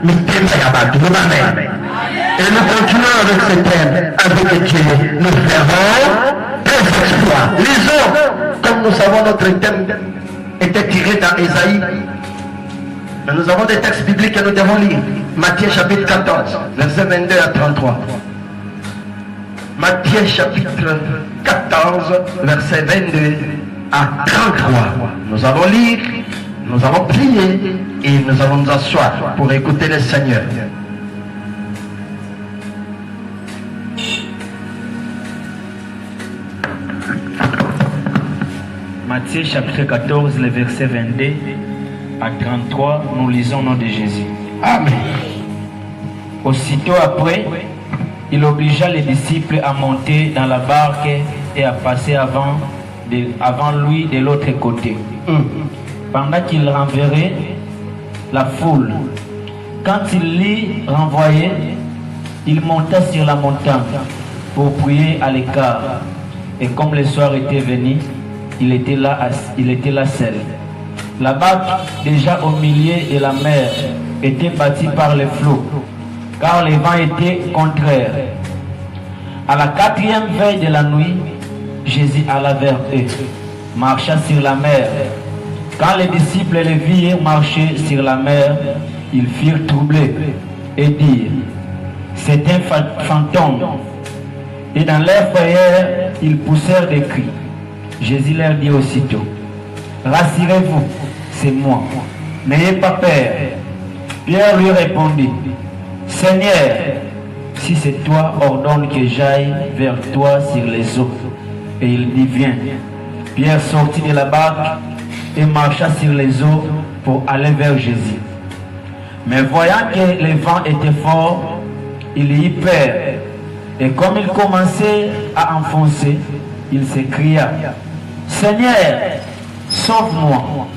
Et nous continuons avec ce thème, avec Dieu. Nous ferons des exploits. Lisons, comme nous savons, notre thème était tiré dans Ésaïe. Mais nous avons des textes bibliques que nous devons lire. Matthieu chapitre 14, versets 22 à 33. Matthieu chapitre 14, verset 22 à 33. Nous allons lire, nous allons prier et nous allons nous asseoir pour écouter le Seigneur. Matthieu chapitre 14, le verset 22 à 33, nous lisons au nom de Jésus. Amen. Aussitôt après, il obligea les disciples à monter dans la barque et à passer avant lui de l'autre côté, pendant qu'il renverrait la foule. Quand il l'y renvoyait, il monta sur la montagne pour prier à l'écart. Et comme le soir était venu, il était là seul. La barque, déjà au milieu de la mer, était bâtie par les flots, car les vents étaient contraires. À la 4e veille de la nuit, Jésus alla vers eux, marcha sur la mer. Quand les disciples le virent marcher sur la mer, ils furent troublés et dirent: c'est un fantôme. Et dans leur frayeur, ils poussèrent des cris. Jésus leur dit aussitôt: rassurez-vous, c'est moi, n'ayez pas peur. Pierre lui répondit: Seigneur, si c'est toi, ordonne que j'aille vers toi sur les eaux. Et il dit: viens. Pierre sortit de la barque et marcha sur les eaux pour aller vers Jésus. Mais voyant que le vent était fort, il y eut peur. Et comme il commençait à enfoncer, il s'écria: Seigneur, sauve-moi.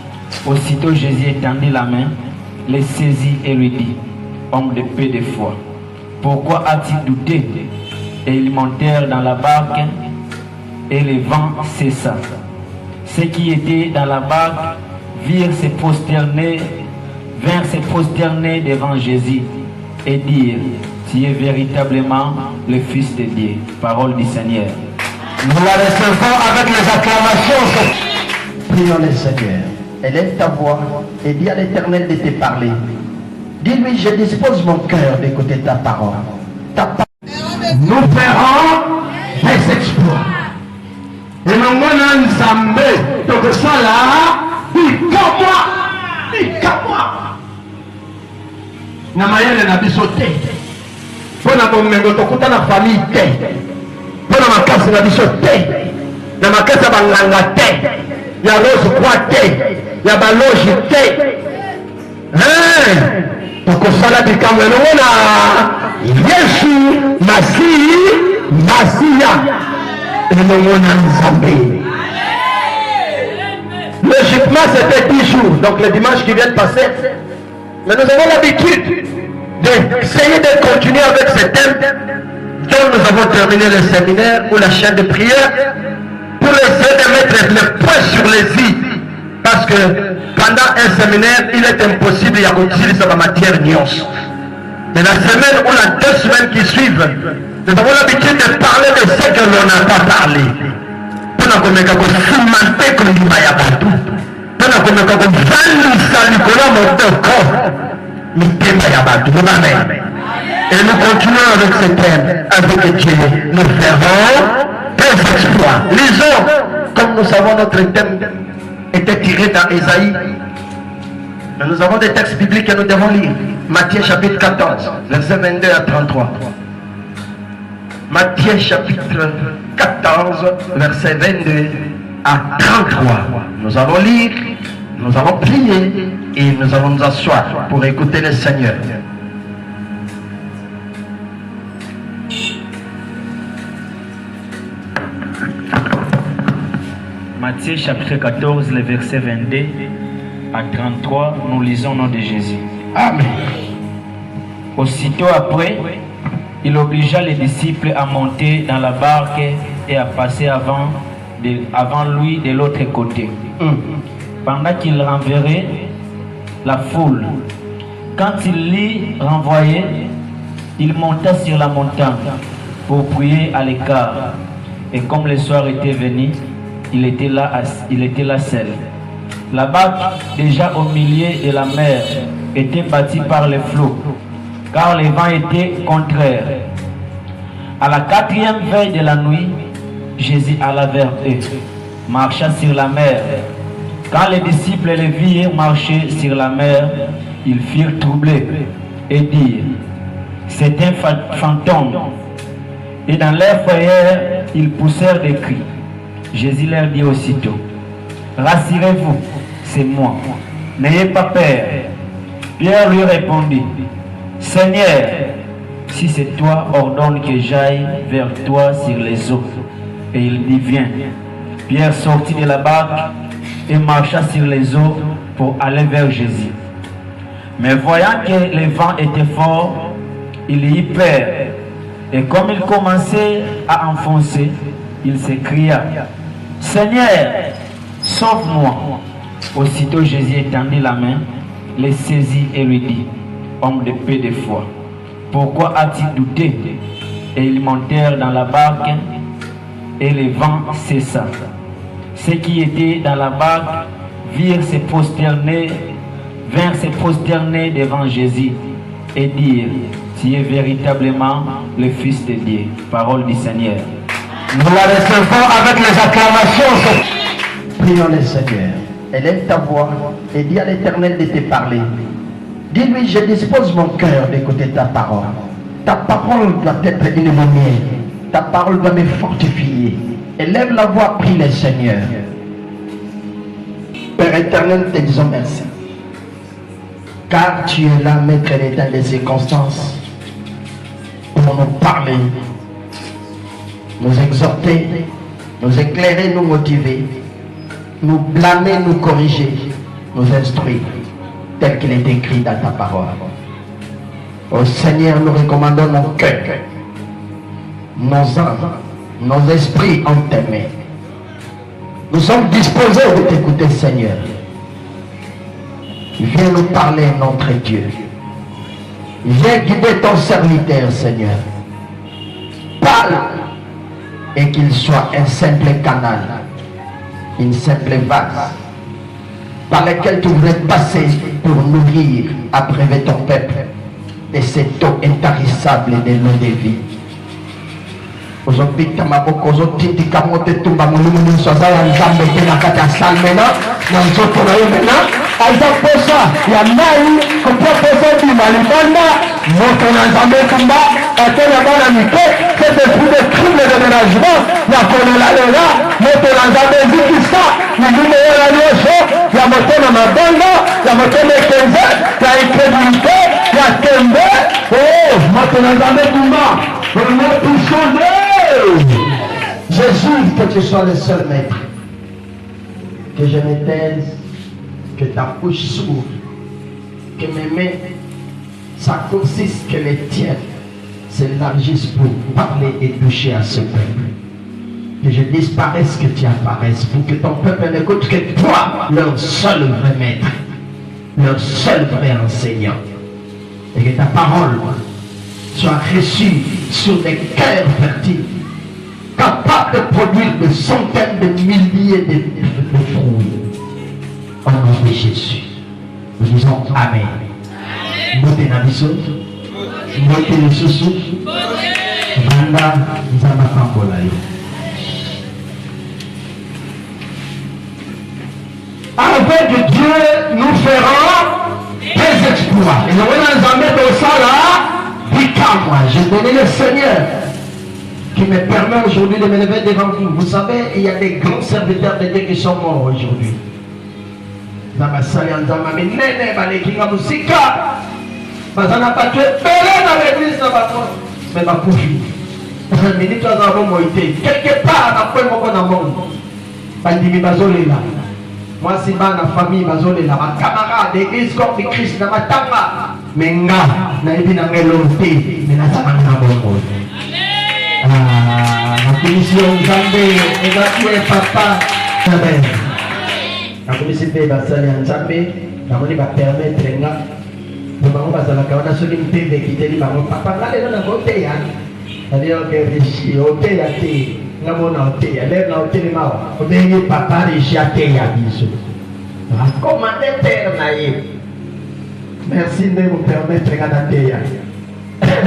Aussitôt Jésus étendit la main, le saisit et lui dit: homme de peu de foi, pourquoi as-tu douté? Et ils montèrent dans la barque et le vent cessa. Ceux qui étaient dans la barque vinrent se prosterner devant Jésus et dirent: tu es véritablement le Fils de Dieu. Parole du Seigneur. Nous la recevons avec les acclamations. Prions le Seigneur. Élève ta voix et dis à l'Éternel de te parler. Dis-lui: je dispose mon cœur d'écouter ta parole. Nous ferons des exploits. Et nous avons Nzambe, donc ça là, moi. Na mayele na biso te. Pona bomengo tokuta na famille te. Pona makasi na biso te. Na makasi banganga te. Ya rose kwa te. Ya baloji te. Tokosala bikamwe na Yesu Masiya. Et nous avons Nzambe. Logiquement c'était 10 jours, donc le dimanche qui vient de passer. Mais nous avons l'habitude d'essayer de continuer avec ce thème dont nous avons terminé le séminaire ou la chaîne de prière pour essayer de mettre le point sur les i. Parce que pendant un séminaire, il est impossible d'utiliser sa matière nuance. Mais la semaine ou la 2 semaines qui suivent, nous avons l'habitude de parler de ce que l'on n'a pas parlé. Pour nous commettre comme fumante comme du mayabatou. Pour nous commettre comme vannou salicola mon corps. Et nous continuons avec ce thème, avec Dieu. Nous ferons des exploits. Lisons, comme nous savons, notre thème était tiré dans Ésaïe. Mais nous avons des textes bibliques que nous devons lire. Matthieu chapitre 14, versets 22 à 33. Matthieu chapitre 14, verset 22 à 33. Nous allons lire, nous allons prier et nous allons nous asseoir pour écouter le Seigneur. Matthieu chapitre 14, le verset 22 à 33, nous lisons au nom de Jésus. Amen. Aussitôt après, il obligea les disciples à monter dans la barque et à passer avant lui de l'autre côté, pendant qu'il renverrait la foule. Quand il l'eut renvoyé, il monta sur la montagne pour prier à l'écart. Et comme le soir était venu, il était là seul. La barque, déjà au milieu de la mer, était bâtie par les flots, car les vents étaient contraires. À la 4e veille de la nuit, Jésus alla vers eux, marcha sur la mer. Quand les disciples le virent marcher sur la mer, ils furent troublés et dirent: c'est un fantôme. Et dans leur frayeur, ils poussèrent des cris. Jésus leur dit aussitôt: rassurez-vous, c'est moi, n'ayez pas peur. Pierre lui répondit: Seigneur, si c'est toi, ordonne que j'aille vers toi sur les eaux. Et il dit: viens. Pierre sortit de la barque et marcha sur les eaux pour aller vers Jésus. Mais voyant que le vent était fort, il eut peur. Et comme il commençait à enfoncer, il s'écria: Seigneur, sauve-moi. Aussitôt Jésus étendit la main, le saisit et lui dit: homme de peu de foi, pourquoi as-tu douté? Et ils montèrent dans la barque et le vent cessa. Ceux qui étaient dans la barque vinrent se prosterner devant Jésus et dirent: tu es véritablement le Fils de Dieu. Parole du Seigneur. Nous la recevons avec les acclamations. Prions le Seigneur. Élève ta voix et dis à l'Éternel de te parler. Dis-lui: je dispose mon cœur d'écouter ta parole. Ta parole doit être une lumière. Ta parole doit me fortifier. Élève la voix, prie le Seigneur. Père éternel, te disons merci. Car tu es là, maître d'état des circonstances, pour nous parler, nous exhorter, nous éclairer, nous motiver, nous blâmer, nous corriger, nous instruire, tel qu'il est écrit dans ta parole. Au Seigneur, nous recommandons nos cœurs, nos âmes, nos esprits en tes mains. Nous sommes disposés de t'écouter, Seigneur. Viens nous parler, notre Dieu. Viens guider ton serviteur, Seigneur. Parle et qu'il soit un simple canal, une simple vase par laquelle tu voudrais passer pour nourrir, abreuver ton peuple de cette eau intarissable de l'eau de vie. Ozopita maboko ozotitika mote tumba mulungu nyonso aza ya nzambe te na kati ya sale mena na nzoto na yo mena aza posa ya mai kopia posa bima libanda moto na nzambe tumba atena bana mike c'est esprit de crime de déménagement ya kolela lela moto na nzambe ezikisa milimo ya nyonso ya moto na mabanga ya moto na ekenze ya incrédulité ya tembe moto na nzambe tumba vraiment tout changer. Jésus, que tu sois le seul maître. Que je me taise, que ta bouche s'ouvre, que mes mains s'accourcissent, que les tiennes s'élargissent pour parler et toucher à ce peuple. Que je disparaisse, que tu apparaisses, pour que ton peuple n'écoute que toi, leur seul vrai maître, leur seul vrai enseignant. Et que ta parole soit reçue sur des cœurs fertiles, capable de produire des centaines de milliers de fruits. Au nom de Jésus, nous disons Amen. Mote na biso, mote lisusu, banda nzamba pambola yo. Avec Dieu, nous ferons des exploits. Et nous allons nous mettre au sol là, dis-moi, j'ai donné le Seigneur qui me permet aujourd'hui de me lever devant vous. Vous savez, il y a des grands serviteurs de Dieu qui sont morts aujourd'hui. Quelque part, moi, si ma famille, ma camarade d'église comme de Christ, ma tamba, mais nga, na ebi na ngelonté, mais na sama na bongo. La commission Nzambe, et papa, la commission de Basali Nzambe, la moni va permettre nga, bango bazalaka wana soki mpembe ekiteli bango papa nga lelo nango oteya alioke rishi oteya te nga mona oteya lelo na otelema awa obengi papa rishi ateya biso akomande pere na ye merci nde mopermetre nga nateya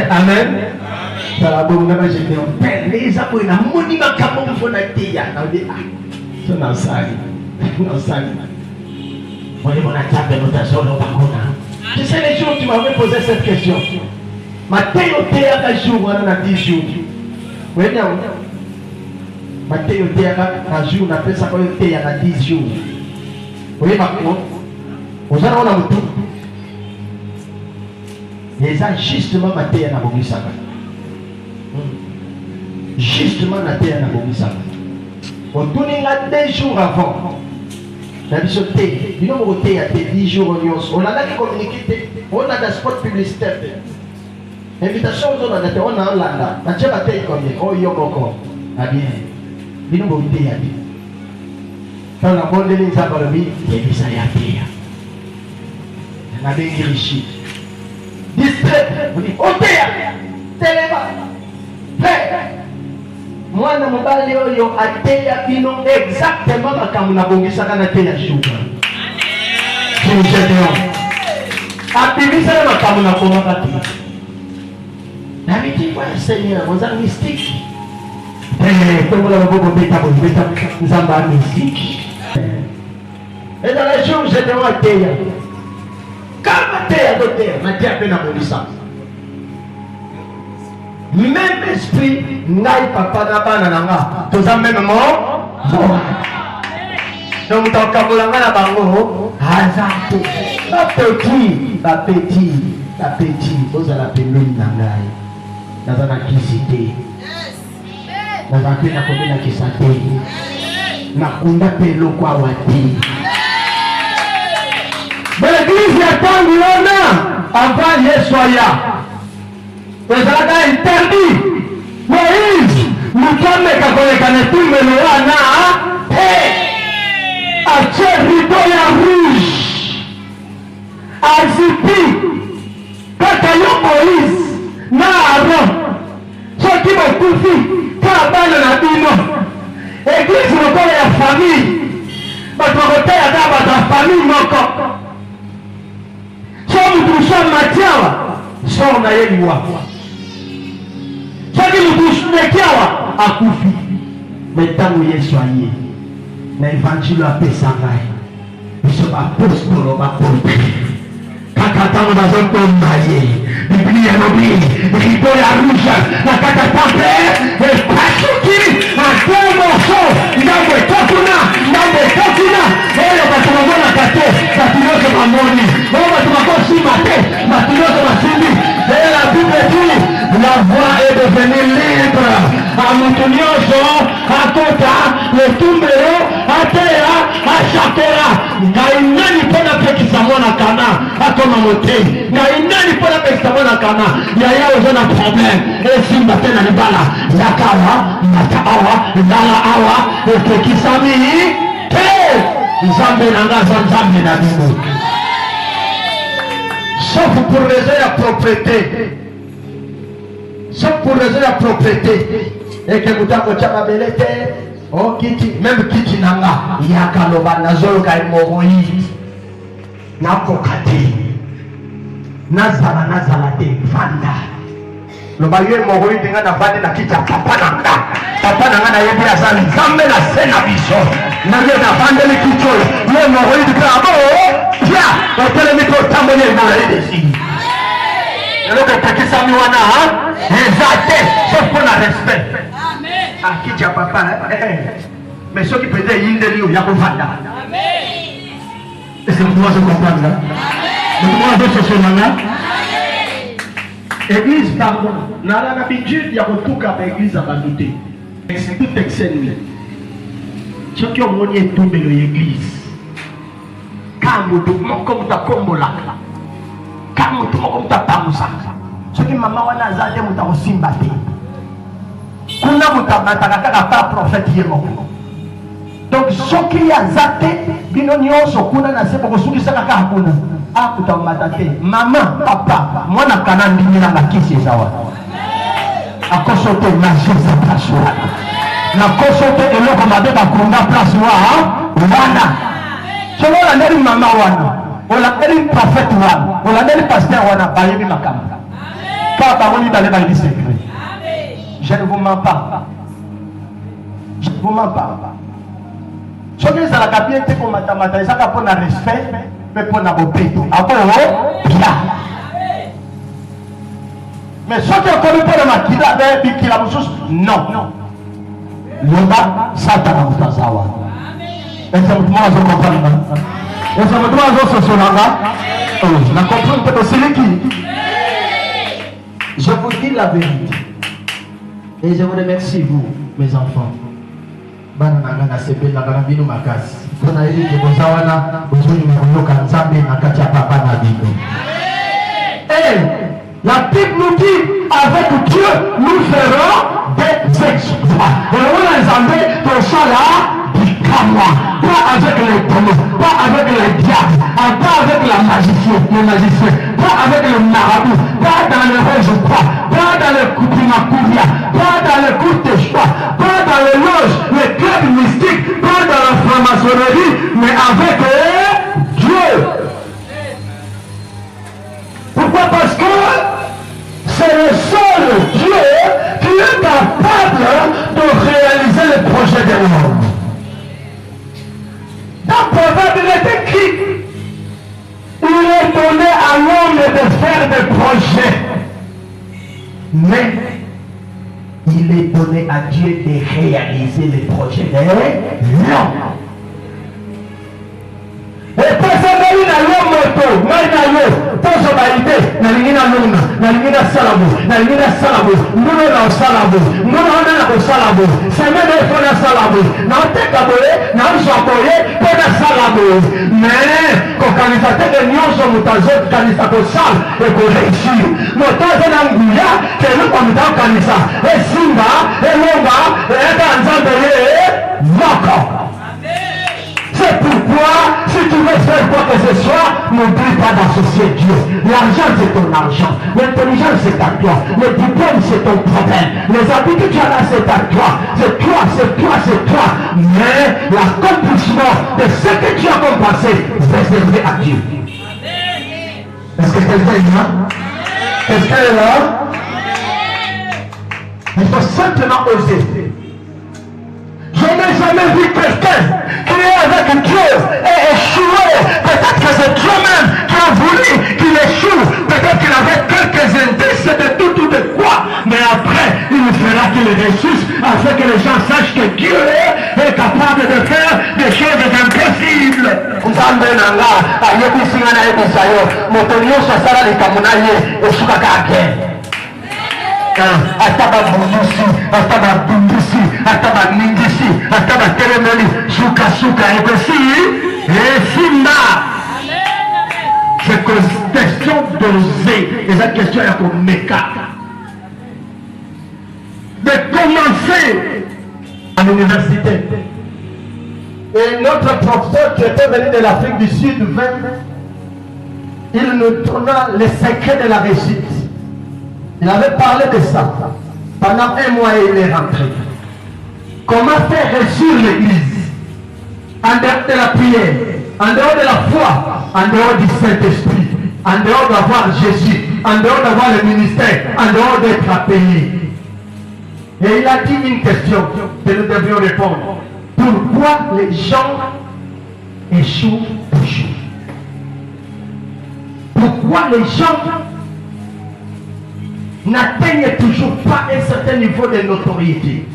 amen tala bongo nga bajete pere eza boye namoni makambo mpo nateya naode so nasali Moi, mon attaque de notation, je sais les jours où tu m'avais posé cette question. Matteo Théa, un jour, on a 10 jours. Oui, non. Matteo Théa, un jour, on appelle ça comme Théa, à 10 jours. Oui, maintenant, on a tout. Et ça, justement, Matteo n'a pas vu ça. Justement, Matteo n'a pas vu ça. On tourne là 2 jours avant. La mission T, il y a 10 jours on a communiqué, on a des spots publicitaires. Invitation on a un landa, on a combien? Oh, il y a encore. Ah bien, il y a quand la bonne ligne ça va le vide, il y a ça y a on a bien riche. Distrait, vous dites, oh, téléma, moi, je suis ateya bino exactement comme na bongisaka na teya shuka. Abimisa na makambo na koma kati. Na miti kwa Seigneur, on a mystique. Comme la bobo beta nzamba mystique. Et dans les jours, je dois ateya. Comme ateya doter, na teya pena bongisaka. Même esprit, ngai papa na bana nanga, tous en même moment. Donc dans kamulanga na bango, hazate, la petit, vous allez appeler nangai. Dans un akisité, dans un pays na commune akisate, na kunda pelo kwa wati. Mais l'église y attend l'honneur avant Yesoya. Ezalaka interdit. Moïse, Mukame kakolekane tumelo wana atie rideau ya rouge azipi kaka yo Moïse na Aaron soki bokufi kaka bana na bino église lokola ya famille bato bakoteya kaka bato ya famille moko so mutu so matiawa so na ye liwa soki mutu nekiawa akufi metango Yesu aye na évangile apesa ngai biso bapostolo bapote kaka ntango bazotomba ye biblia elobi rido ya rouge na kaka temple epasuki ate moso ngambo etokuna oyo bato bamonaka te bato nyonso bamoni oyo bato bakosimba te bato nyonso basimbi et la Bible dit la voie est devenue libre à mutu nyonso akota letumbelo ateya ashakera ngai nani mpona pekisa mwana kana akoma motei ngai nani mpona pekisa mwana kana yaya oza na problème esimba te na libala yakawa mata awa lala awa epekisami te nzambe na nga aza nzambe na bino sauf pour raison ya propriété et que mutu akotia mabele te oh kiti même kiti nanga yakaloba nazoloka hémorroïde nakoka te nazala te vanda loba yo hémorroïde nga navandi na kiti ya papa nanga nayebi aza nzambe na se na biso naye navandeli kiti oyo yo hémorroïde mpe abo tia otelemi mpe otamboli hémorroïde esi eloko epekisami wana eza te sauf mpo na respect kiti ya papa mais soki mpenza eyindeli oyo ya kovanda ese mutu azokomprendre mutu azososolanga église pardon nala na bijute ya kotuka ba église ya bato te tout excellent soki omoni etumbelo ya église ka mutu moko mutu akombolaka ka mutu moko mutu apangusaka soki mama wana aza te mutu akosimba te kuna mutu amataka kaka pa prophète ye moko donc soki aza te bino nyonso kuna na se bokosukisaka kaka kuna ah utamatake maman papa mwana kana ndimi na makisi ezawa akosote na Jésus place wana na kosote eloko mabe bakonga place wana solo ndeli mama wana ola ndeli prophète wana ola ndeli pasteur wana bayebi makambo ka baroni balé ba secret. Je ne vous mens pas. Je ne vous mens pas. Ce que ça la bien été pour matamata, ça pour le respect, mais pour la beauté. Après, bien. Mais ce qui est connu pour le maquillage, qui la ressource, non. L'homme, ça t'a dans ta sawa. Et ça me demande à comprendre. Et ça me demande à se là. Je ne comprends pas c'est qui. Je vous dis la vérité. Et je vous remercie, vous, mes enfants. Banana sepe na banabino makasi. Kuna ili kebuzawana uzuni mkuloka nzambe na kati ya papa na bino. Et la Bible nous dit, avec Dieu, nous ferons des exploits. Et on a nzambe pour ça là, du kamoa. Pas avec les démons, pas avec les diables, pas avec la magicien, pas avec le marabout, pas dans le rouge, pas dans le coupimacuria, pas dans le coup de choix, pas dans les loges, les clubs mystiques, pas dans la franc-maçonnerie, mais avec Dieu. Pourquoi? Parce que c'est le seul Dieu qui est capable de réaliser les projets de l'homme. Dans Proverbe, il est écrit, il est donné à l'homme de faire des projets, mais il est donné à Dieu de réaliser les projets de l'homme. Et pour ça, il y a l'homme moto, il y a l'homme, pour sa validé, il y a l'homme, il y a salabo, il y a salabo, nous avons salabo, nous avons salabo, c'est même il faut la salabo, nous avons chapeaué, pour la salabo. Mais, quand il a été de Nyon, son moutazo, quand il a été sale, et qu'on réussit, motazo d'Angouya, c'est nous comme dans Kanisa, et Simba, et Longa, et Tanzambele, Moko. C'est pourquoi, si tu veux faire quoi que ce soit, n'oublie pas d'associer Dieu. L'argent, c'est ton argent. L'intelligence, c'est à toi. Le diplôme, c'est ton problème. Les habitudes, tu en as, c'est à toi. C'est toi, c'est toi, c'est toi. Mais l'accomplissement de ce que tu as compensé, c'est réservé à Dieu. Est-ce que quelqu'un est là? Est-ce qu'elle est là? Il faut simplement oser. Je n'ai jamais vu quelqu'un qui est avec Dieu et échoué. Peut-être que c'est Dieu-même qui a voulu qu'il échoue. Peut-être qu'il avait quelques indices de tout ou de quoi. Mais après, il fera qu'il réussisse afin que les gens sachent que Dieu est capable de faire des choses impossibles. Ataba bundusi, ataba bundusi, ataba ningisi, ataba telemeli, suka et simba. C'est question d'oser. Et cette question est pour Meka. De commencer à l'université. Et notre professeur qui était venu de l'Afrique du Sud, il nous donna les secrets de la réussite. Il avait parlé de ça. Pendant un mois, il est rentré. Comment faire réussir l'église? En dehors de la prière, en dehors de la foi, en dehors du Saint-Esprit, en dehors d'avoir Jésus, en dehors d'avoir le ministère, en dehors d'être appelé. Et il a dit une question que nous devions répondre. Pourquoi les gens échouent toujours? Pourquoi les gens n'atteignent toujours pas un certain niveau de notoriété?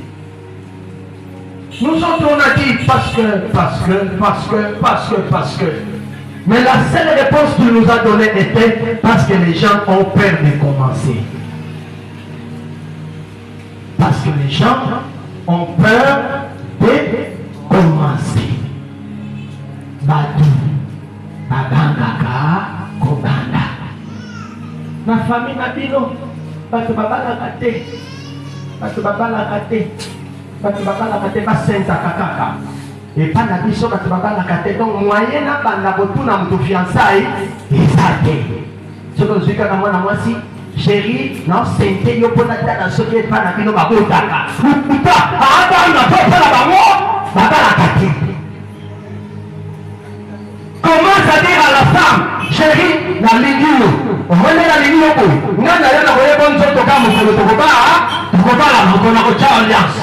Nous autres on a dit parce que. Mais la seule réponse qu'il nous a donnée était parce que les gens ont peur de commencer. Parce que les gens ont peur de commencer. Badou, babangaka, kobanda. Ma famille m'a dit non. Parce que papa l'a gâté. Parce que papa l'a gâté, pas saint kaka. Et pas la biso parce que papa l'a gâté. Donc moyen na banda botu na mtu fiançailles, ezate. Ce que je dis quand moi si chérie, non c'est yo pour la tata ce qui est pas na bino bakotaka. Puta, aba na papa la bango, baba la kati. Commence à dire à la femme, chérie, la ligio, on va la ligio ko. Ngana yana ko yebo nzoto kama ko tokoba la mokona ko cha alliance.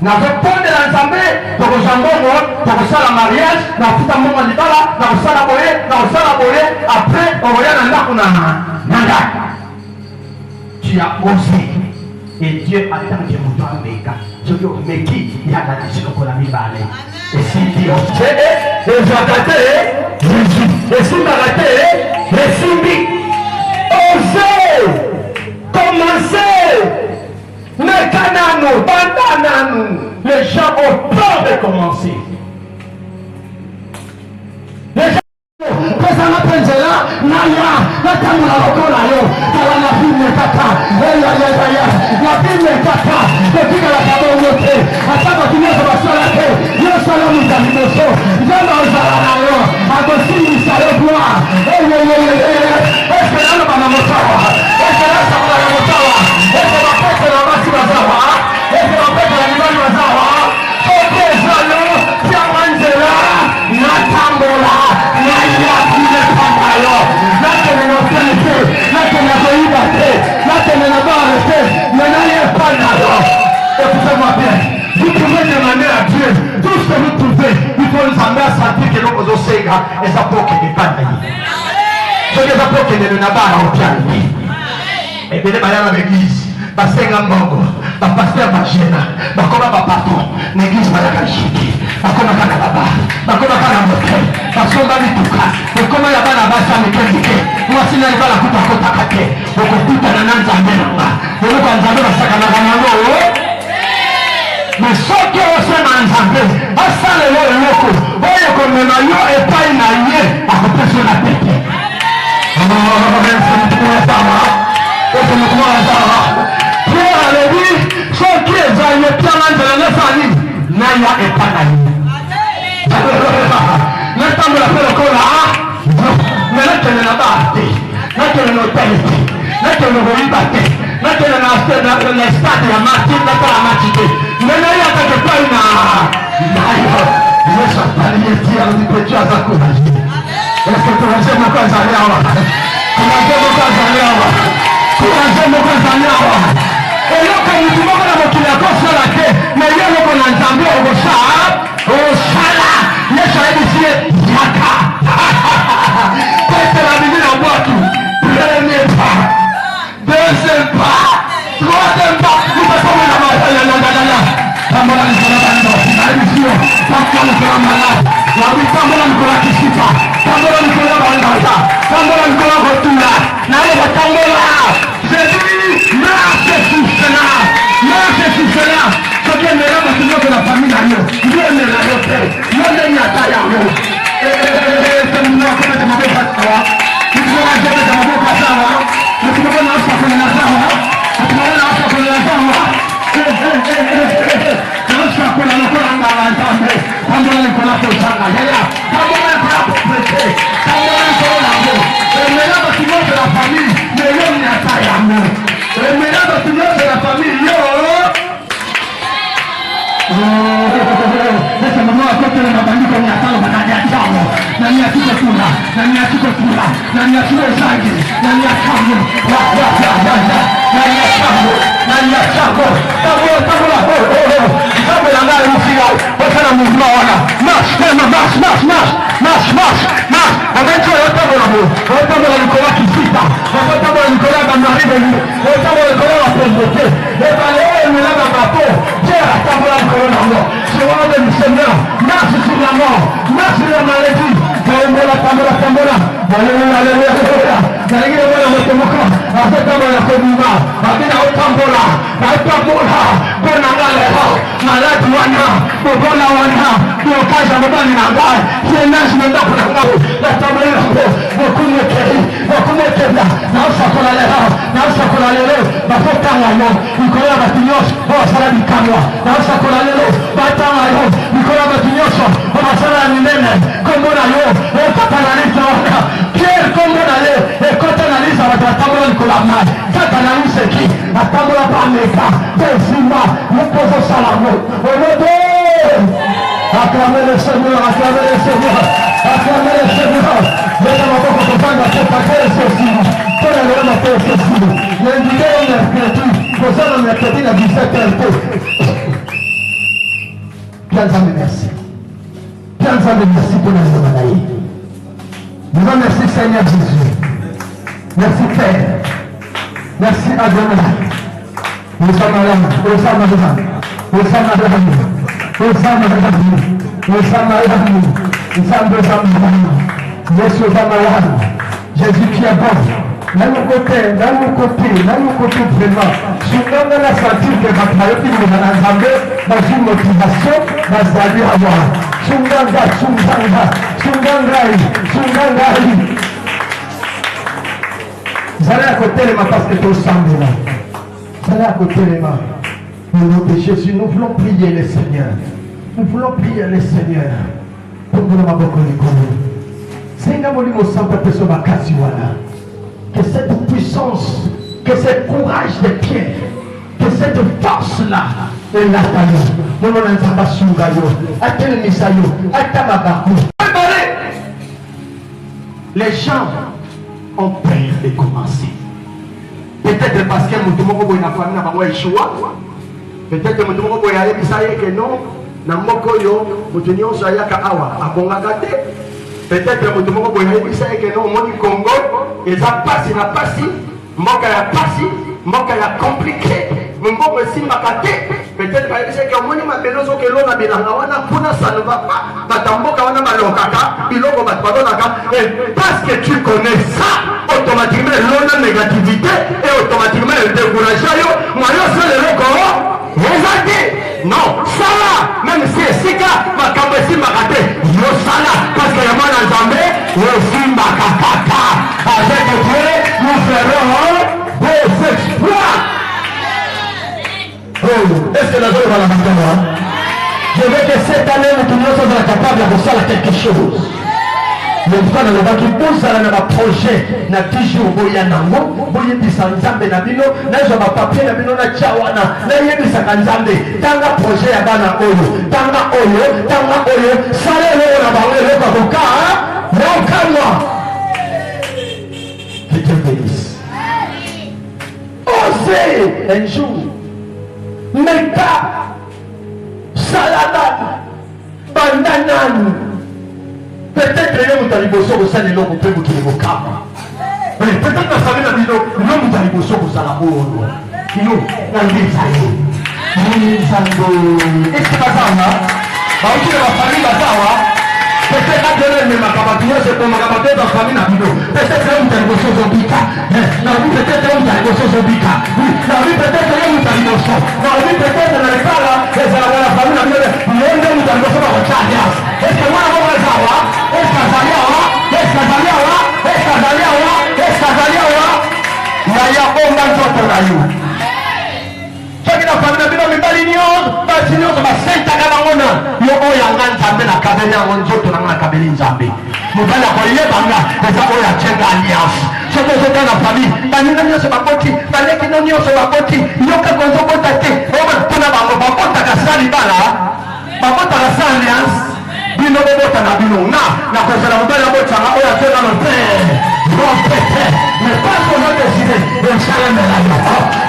Na répondre à l'ensemble, pour la mariage, na futa mongo libala, na sala boye, après on va y nanda. Tu as osé. Et Dieu attend que mon toi meka. Je veux mais qui il y a la discussion pour la mibale. Et si Dieu et je raté Jésus. Et si m'a raté, et si osez commencer. Mais canano, bandanano, les gens ont peur de commencer. Les gens Pesana Penzela, Naya, Natamula Lokolayo, Kalana Pime Kaka, la Pime Kaka, le Pika la Pabote, Ataba Kineso Basolate, Yosalamu Tamimoso, Yama Zalanayo, Agosini Salobua, Esperano Manamotawa, Esperanza Manamotawa, Esperanza Manamotawa, écoutez-moi bien, vous pouvez demander à Dieu tout ce que vous trouvez, il faut nous amener à sentir que nous faisons ces gars et ça peut qu'il n'est pas d'ailleurs. Ce que ça peut qu'il n'est pas en piano. Et bien, il y a l'église. Basenga mbongo, bapasteur bajena, bakoma bapato, l'église balakashiki, bakoma kana baba, bakoma kana moke, basomba bituka, bakoma ya bana basa mikendike, mwasina ya bala kutakota kake, okukuta na nanza mbelanga, oluka nzambe basaka na kanango, mais soki osema nzambe, asale lo eloko, oyo komema yo epai na ye, akopesa na tete. Pierre avait dit, ce qui est dans le plan de la famille, Naya est pas naïf. Maintenant, on l'appelle encore là, mais là, tu es là-bas, là, tu es l'autorité, là, tu es le liberté, là, tu es le stade de la martyre, là, tu es la martyre. Mais là, il y a quelque part une Naya. Je suis pas lié, dire, on dit que tu as un courage. Est-ce que tu vas jamais quoi ça vient là? Tu vas jamais quoi ça vient là? Tu vas jamais quoi ça vient là? Et là, quand nous devons la moquille à cause de la tête, mais il y a le qu'on a entendu au Shala, les chalets d'ici, Yaka. C'est la minute en boîte. Premier pas, deuxième pas, troisième pas. Nous passons la main. Tambola Nicolas Bando, la émission, Tambola Nicolas Malade, la vie Tambola Nicolas Kishipa, Tambola Nicolas Bandata, Tambola Nicolas Rotula, Naïva Tambola, j'ai dit, marche sous cela, ce qui est meilleur parce que la famille a eu, Dieu ne l'a pas fait, Dieu ne l'a pas eu. C'est une nouvelle chose que je m'en vais faire, tu peux la gérer dans mon passage, tu peux pas lancer pour la salle, tu peux pas lancer pour la salle. Nicolas masala minene kombo na yo ekotanalisa wana Pierre kombo na ye ekotanalisa watatambola likolo ya mai tatanalise ki atambola pameka pesima mokozo salamo olodo acclamez le Seigneur, acclamez le Seigneur, acclamez le Seigneur. Leva ma boca pour faire la tête à terre ceci. Pour la leva ma tête ceci. L'invité au mercredi, posant le mercredi à 17h. Bien-aimé, merci. Bien-aimé, merci pour la leva. Nous remercions Seigneur Jésus. Merci Père. Merci Adonai. Nous sommes là, nous sommes là, nous sommes là. Jésus qui est bon. Dans mon côté vraiment. Souvent on a senti que ma carrière qui nous a ensemble dans une motivation, dans la vie à voir. Vous allez à côté les mains parce que tout semble là. Vous allez à côté les mains. Au nom de Jésus, nous voulons prier le Seigneur. Nous voulons prier le Seigneur. Pour nous Seigneur, que cette puissance, que ce courage de Pierre, que cette force-là, les gens ont peur de commencer. Peut-être parce que nous avons une famille qui a peut-être que nous avons que non, na moko yo mutu nyonso ayaka awa abongaka te. Peut-être que nous avons que non, moni Congo eza pasi na pasi, mboka ya pasi, mboka ya compliqué, mbongo esimbaka te. Peut-être que moni mabelozo ke lona bilanga wana kuna ça ne va pas. Batamboka wana balokaka biloko batbalonaka et parce que tu connais ça, automatiquement l'on a négativité et automatiquement le découragé yo moyo c'est le loko. Non, ça va, même si c'est ça, ma campagne m'a yo sala, parce que le monde a jamais, aussi ma capata. Avec Dieu, nous ferons des exploits. Oh, est-ce que la joie va la maintenant? Je veux que cette année, nous soyons capables de faire quelque chose. Le frère de la qui pousse à la projet, n'a toujours boya nango, boya bisanzambe na bino, n'a jamais papier na bino na chawana, n'a yé bisakanzambe, tanga projet ya bana tanga oyo, sale le na bawe le baboka, non calme. Que Dieu bénisse. Osez un jour, meka, salada, bandanan. Peut-être que nous allons bosser au sein de l'homme pour que nous calme. Peut-être que nous savons que nous allons bosser au sein de l'homme. Nous allons les aller. Est-ce que ça va? Parce que la famille va savoir. Peut-être que nous allons c'est comme la famille n'a pas. Peut-être que nous allons bosser au bika. Peut-être que nous allons bosser au bika. Peut-être que nous allons bosser. Peut-être que nous allons faire la famille n'a pas. Nous allons bosser au bika. Est-ce que moi, on va savoir? Bino bota na bino na kozala mbala bota na oya tena no te rompete me paso no decide de salame la yo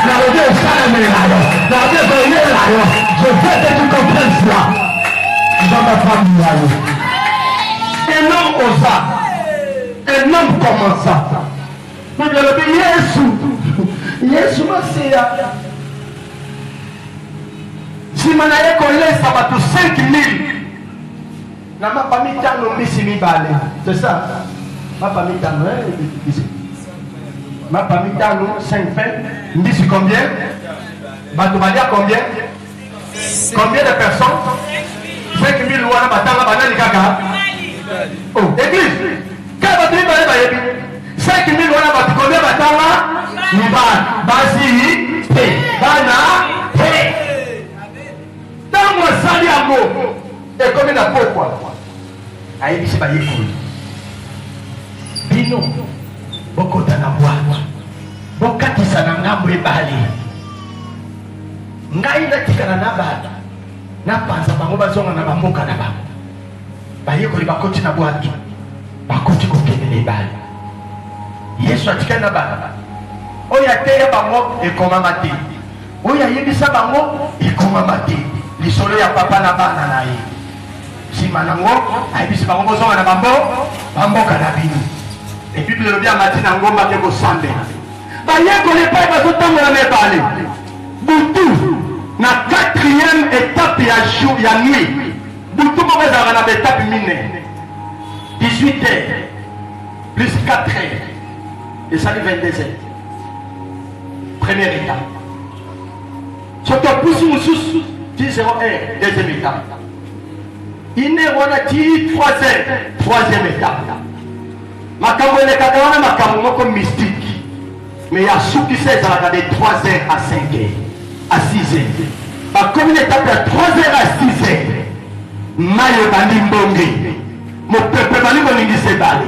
na lo de salame la yo na de venir la yo je veux que tu comprennes cela dans ma famille un homme comme ça mais bien le Yesu Masia si manaye kolesa batu 5000 na mapa mitano mbisi mibale, c'est ça? Mapa mitano, ici. Mapa mitano, 5 faits. Mbisi combien? Batoubadia combien? Combien de personnes? 5000 wana batanga banani kaka? Oh, église! Quand batoubi bale bayebi? 5000 wana batu combien batanga? Mibale. Basi, te. Bana, te. Tango sali amo. Et comme il n'a pas quoi. ayebisi bayekoli bino bokota na bwato bokatisa na ngambo ebale ngai natikala na bato napanza bango bazonga na bamboka na bango bayekoli bakoti na bwato bakoti kokende na ebale yesu atikali na bato oyo ateya bango ekomama te oyo ayebisa bango ekomama te lisolo ya papa na bana na ye nsima nango ayebisi bango bozonga na bamboka na bino ebible elobi ya mati na ngomba ke kosambela bayekoli epai bazotambola na ebale butu na 4e étape ya nuit butu moko ezalaka na baétape mine 18 heures plus 4 heures esali 22 heures première étape soki opusi mosusu ti 0 heure deuxième étape ine wana ti 3 heures troisième étape makambo elekaka wana makambo moko mystique mais ya sukisa ezalaka de 3 heures à 5 heures à 6 heures bakomi na étape ya 3 heures à 6 heures mai ebandi mbonge mopepe bali koningisa ebale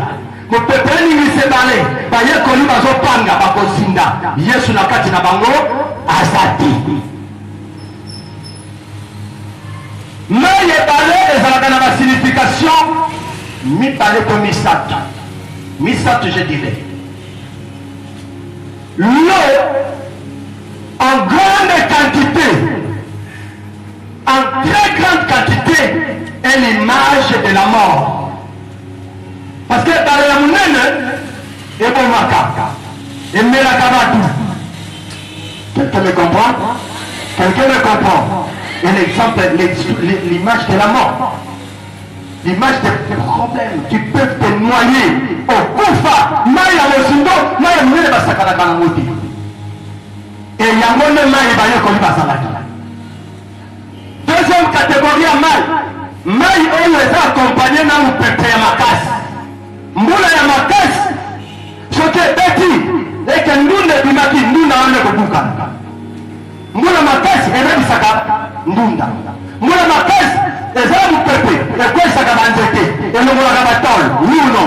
mopepe eningisa ebale bayekoli bazopanga bakozinda yesu na kati na bango aza te mai ebale ezalaka na basignification mibale ko misato je dirais l'eau en grande quantité, en très grande quantité, est l'image de la mort. Parce que dans la mounene, et bon maka, et melakabatu. Quelqu'un me comprend? Quelqu'un me comprend? Un exemple, l'image de la mort. L'image des problèmes qui peuvent te noyer au Koufa, Maya Mosindo, Maya Mouné Basakara Kanamoti. Et Yamone Maya Bayo Koli Basalaki. Deuxième catégorie à Maya. Maya Oyo est accompagné dans le peuple Yamakas. Mboula Yamakas, ce qui est bêti, et que nous ne dimaki, nous n'avons pas de Mboula Makas, et même Saka, Ndunda. Mboula Makas, eza mupepe ekwesaka banzete elongolaka batole luno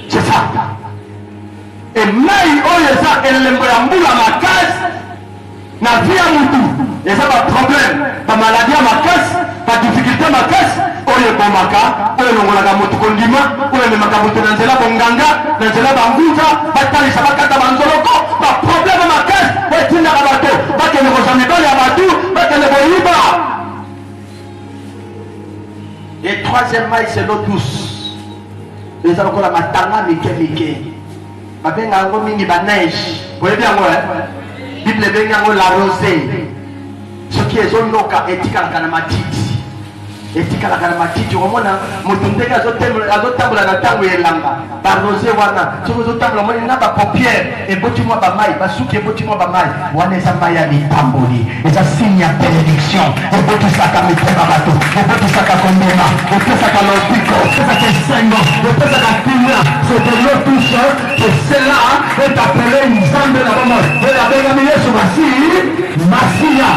c'est ça emai oyo eza elembo ya mbula makasi na vi ya mutu eza baproblème bamaladi ya makasi badifficulté makasi oyo ebomaka oyo elongolaka motu kondima oyo ememaka motu na nzela bonganga na nzela banguza batalisa bakata banzoloko baproblème makasi oyo etindaka bato bakende kozwa mibale ya batu bakende koyiba. Et troisièmement, c'est l'eau douce. Les gens la matanga mike. Babenga ngo mingi ba neige. Vous voyez bien moi, Bible benga ngo la rosée. Ce qui est zone loka etika la matiti. Etika la matiti omona mutundeka azotambola na tango elanga. Ba rosée wana, tu vous otambola mona na ba paupière et boti moi ba mai, ba suki et boti moi ba mai. Wana eza mai ya litamboli. Eza signe ya bénédiction. Et boti saka mitema bato. Et boti saka kondema. Et boti saka lopiko. Et boti sengo. Et boti saka kina. C'est de l'eau douce. Et cela est appelé une zambe de la maman. Et la bégamine sur Massia.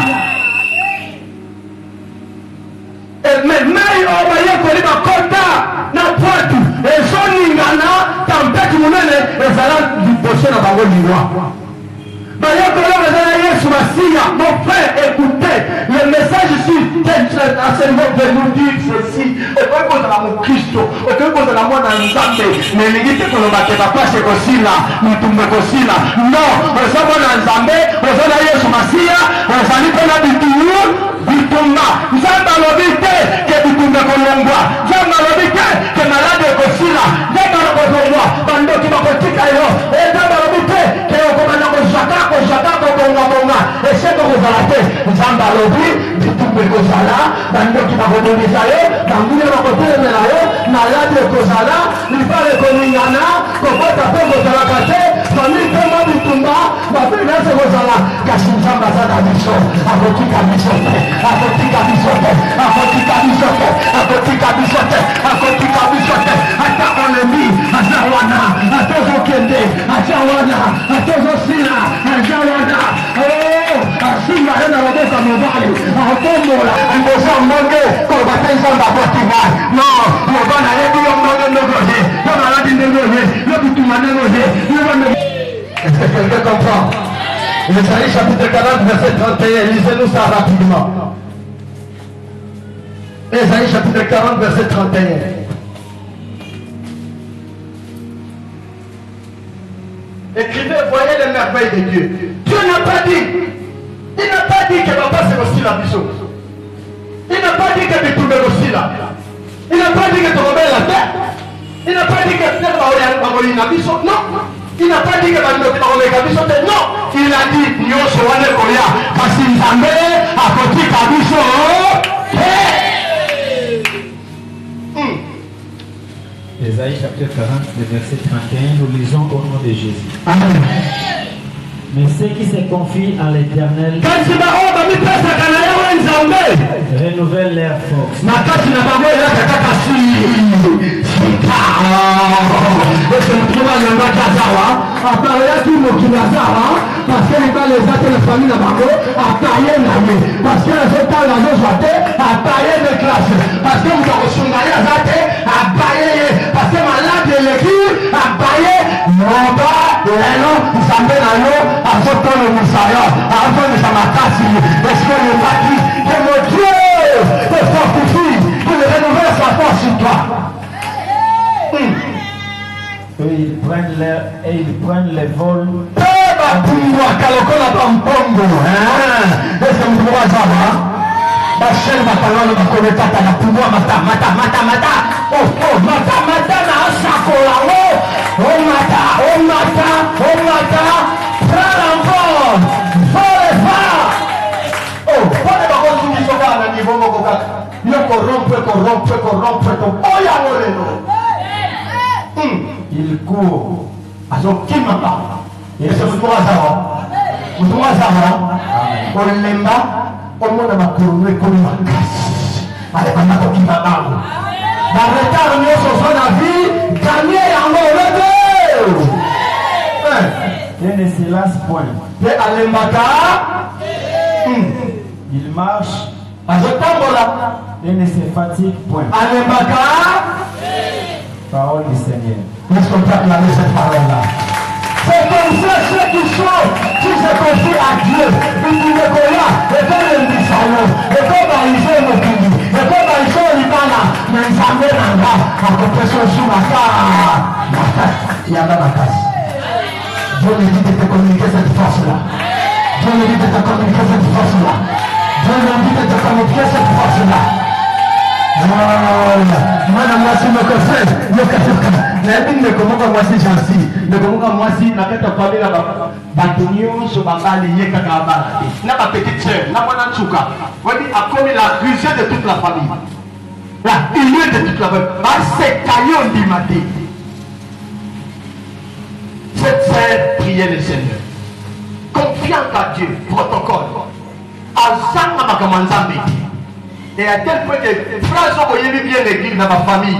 Mais obaye koli bakota na poatu ezoningana tempete monene ezala liboso na bango liwa baye koli ezala Yesu Massia. Mon frère, écoutez le message ici enseignement de nous dire ceci okoki kozala mokristo okoki kozala mwana nzambe mais elingi te koloba te bapase kosila mitumba ekosila non oza mwana nzambe oza na Yesu Massia ozali mpe na bitulu bitumba nzambe alobi te ke bitumba ekolongwa nzambe alobi te ke malade ekosila nzambe alokozongwa bandoki bakotika yo nzambe alobi te ke okobanda kozwaka kobongabonga eseko kozala te nzambe alobi bitumba ekozala bandoki bakobongisa yo banguna bakotelemela yo malade ekozala libala ekoningana kobota mpe kozalaka te famille mpe mwa bitumba bapelase kozala kasi nzambe aza na biso akotika biso te akotika biso te akotika biso te akotika biso te akotika biso te ata olemi aza wana ata ozokende aza wana ata ozosila aza wana asimba ye na loboko mobali akomola liboso ndenge kolobata nzambe akotima non loba na yebi yo ndenge ndenge oye yo maladi ndenge oye yo bituma ndenge oye est-ce que quelqu'un comprend? Isaïe chapitre 40 verset 31, lisez-nous ça rapidement. Isaïe chapitre 40 verset 31. Écrivez, voyez les merveilles de Dieu. Dieu n'a pas dit. Il n'a pas dit que papa c'est aussi la mission. Il n'a pas dit que tu tombes aussi là. Il n'a pas dit que tu remets la terre. Il n'a pas dit que tu es la mission. Non. Il n'a pas dit que tu es la mission. Non. Il a dit, nous sommes les Koya. Parce qu'il s'en met à côté de la mission. Ésaïe chapitre 40, verset 31, nous lisons au nom de Jésus. Amen. Mais ceux qui se confient en l'Éternel renouvellent leur force. Parce que les gars les a la famille de Bango a taillé l'année. Parce que les autres la joie a taillé les classes. Parce que vous avez reçu la zate a taillé. Parce que malade de l'équipe a taillé. Non pas de l'eau, vous savez la l'eau, à ce temps le Moussaya, à ce temps de Samakasi. Est-ce que le bâti de mon Dieu te fortifie, pour le renouvelle sa force sur toi? Et ils prennent les vols. Bapungwa kalokola pampongo ese mtu wazama basheni bakalalo bakolekata na pungwa mata na asakola mata prends l'envol pone bakosungiso bana niveau moko kaka yo corrompre oya moleno il court azokima ba ese mtu wazama olemba omona makuru ekomi makasi alekana kokima bango baretard nyonso oza na vie ganie yango olebe Et ne se lasse point. mpe alembaka Il marche azotambola et ne se fatigue point. alembaka. Parole du Seigneur. Laisse qu'on proclamer cette parole-là. C'est comme ça ceux qui sont, qui se confient à Dieu, ils disent que là, et comme le Missalon, et comme ils sont au pays, et comme ils sont au Libana, mais ils amènent en bas, à côté de sous ma carte. Il y a dans la casse. Dieu me dit de te communiquer cette force-là. Dieu me dit de te communiquer cette force-là. Dieu me dit de te communiquer cette force-là. Mwana mwasi mokose yokayoka nayebi ndeko moko mwasi jansi ndeko moko mwasi na kati ya famille bato nyonso babali ye kaka abala te na bapetite sœur na mwana nsuka oyebi akomi la rusée de toute la famille la union de toute la famille baseka yo ndima te. Cette sœur priait le Seigneur confiante à Dieu protocole azanga makambo nzambe. Et à tel point que phrase où il y a bien l'église dans ma famille,